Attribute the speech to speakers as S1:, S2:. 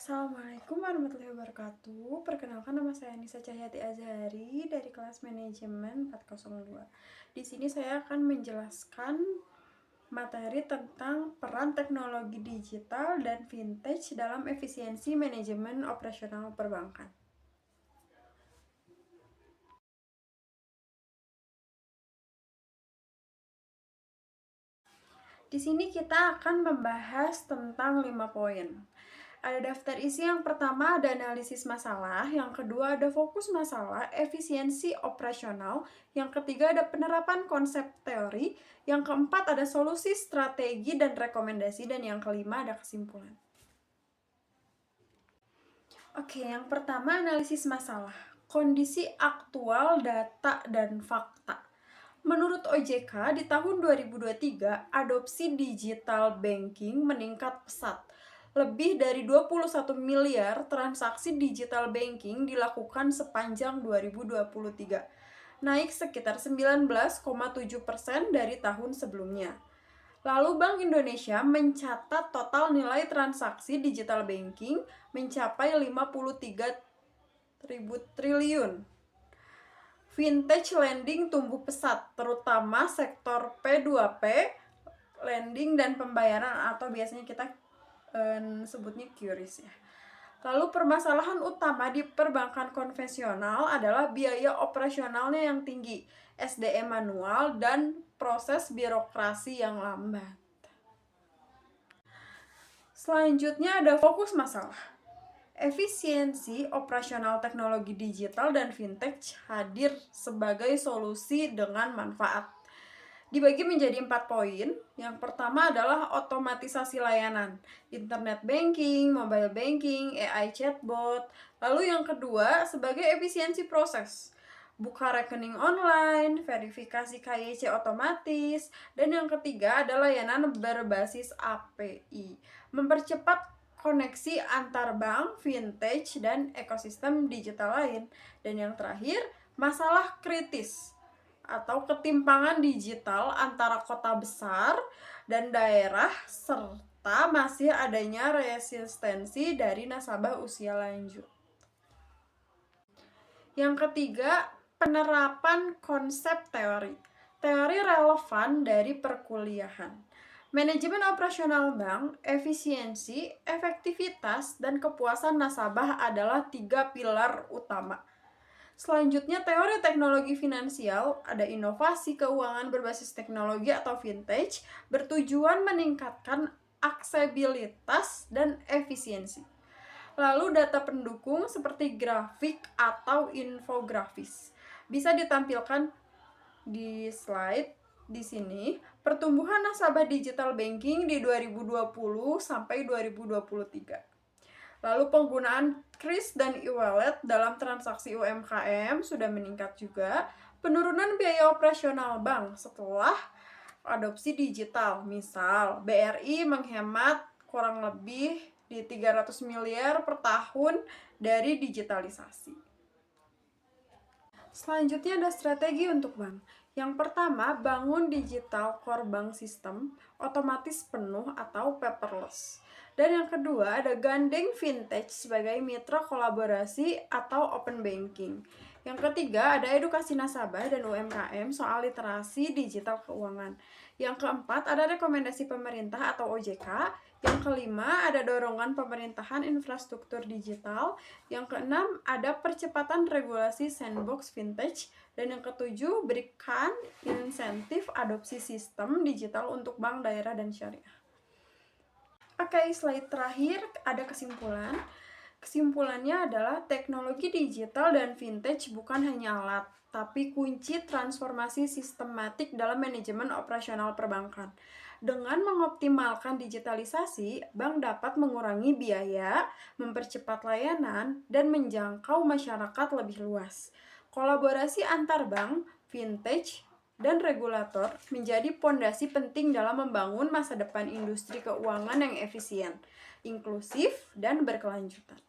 S1: Assalamualaikum warahmatullahi wabarakatuh. Perkenalkan, nama saya Nisa Cahyati Azhari dari kelas manajemen 402. Di sini saya akan menjelaskan materi tentang peran teknologi digital dan vintage dalam efisiensi manajemen operasional perbankan. Di sini kita akan membahas tentang 5 poin. Ada daftar isi. Yang pertama ada analisis masalah, yang kedua ada fokus masalah, efisiensi operasional, yang ketiga ada penerapan konsep teori, yang keempat ada solusi, strategi, dan rekomendasi, dan yang kelima ada kesimpulan. Oke, yang pertama analisis masalah. Kondisi aktual data dan fakta. Menurut OJK, di tahun 2023, adopsi digital banking meningkat pesat. Lebih dari 21 miliar transaksi digital banking dilakukan sepanjang 2023, naik sekitar 19,7% dari tahun sebelumnya. Lalu Bank Indonesia mencatat total nilai transaksi digital banking mencapai 53.000 triliun. Vintage lending tumbuh pesat, terutama sektor P2P, lending dan pembayaran atau biasanya kita sebutnya QRIS ya. Lalu permasalahan utama di perbankan konvensional adalah biaya operasionalnya yang tinggi, SDM manual, dan proses birokrasi yang lambat. Selanjutnya ada fokus masalah. Efisiensi operasional teknologi digital dan vintage hadir sebagai solusi dengan manfaat. Dibagi menjadi 4 poin. Yang pertama adalah otomatisasi layanan, internet banking, mobile banking, AI chatbot. Lalu yang kedua sebagai efisiensi proses, buka rekening online, verifikasi KYC otomatis, dan yang ketiga adalah layanan berbasis API, mempercepat koneksi antar bank, vintage, dan ekosistem digital lain. Dan yang terakhir, masalah kritis atau ketimpangan digital antara kota besar dan daerah serta masih adanya resistensi dari nasabah usia lanjut. Yang ketiga, penerapan konsep teori. Teori relevan dari perkuliahan. Manajemen operasional bank, efisiensi, efektivitas, dan kepuasan nasabah adalah 3 pilar utama. Selanjutnya, teori teknologi finansial, ada inovasi keuangan berbasis teknologi atau vintage, bertujuan meningkatkan aksesibilitas dan efisiensi. Lalu data pendukung seperti grafik atau infografis. Bisa ditampilkan di slide di sini. Pertumbuhan nasabah digital banking di 2020 sampai 2023. Lalu penggunaan QRIS dan e-wallet dalam transaksi UMKM sudah meningkat juga. Penurunan biaya operasional bank setelah adopsi digital. Misal, BRI menghemat kurang lebih di 300 miliar per tahun dari digitalisasi. Selanjutnya ada strategi untuk bank. Yang pertama, bangun digital core bank system otomatis penuh atau paperless. Dan yang kedua, ada gandeng vintage sebagai mitra kolaborasi atau open banking. Yang ketiga, ada edukasi nasabah dan UMKM soal literasi digital keuangan. Yang keempat, ada rekomendasi pemerintah atau OJK. Yang kelima, ada dorongan pemerintahan infrastruktur digital. Yang keenam, ada percepatan regulasi sandbox vintage. Dan yang ketujuh, berikan insentif adopsi sistem digital untuk bank, daerah, dan syariah. Oke, slide terakhir ada kesimpulan. Kesimpulannya adalah teknologi digital dan vintage bukan hanya alat, tapi kunci transformasi sistematik dalam manajemen operasional perbankan. Dengan mengoptimalkan digitalisasi, bank dapat mengurangi biaya, mempercepat layanan, dan menjangkau masyarakat lebih luas. Kolaborasi antar bank, vintage, dan regulator menjadi pondasi penting dalam membangun masa depan industri keuangan yang efisien, inklusif, dan berkelanjutan.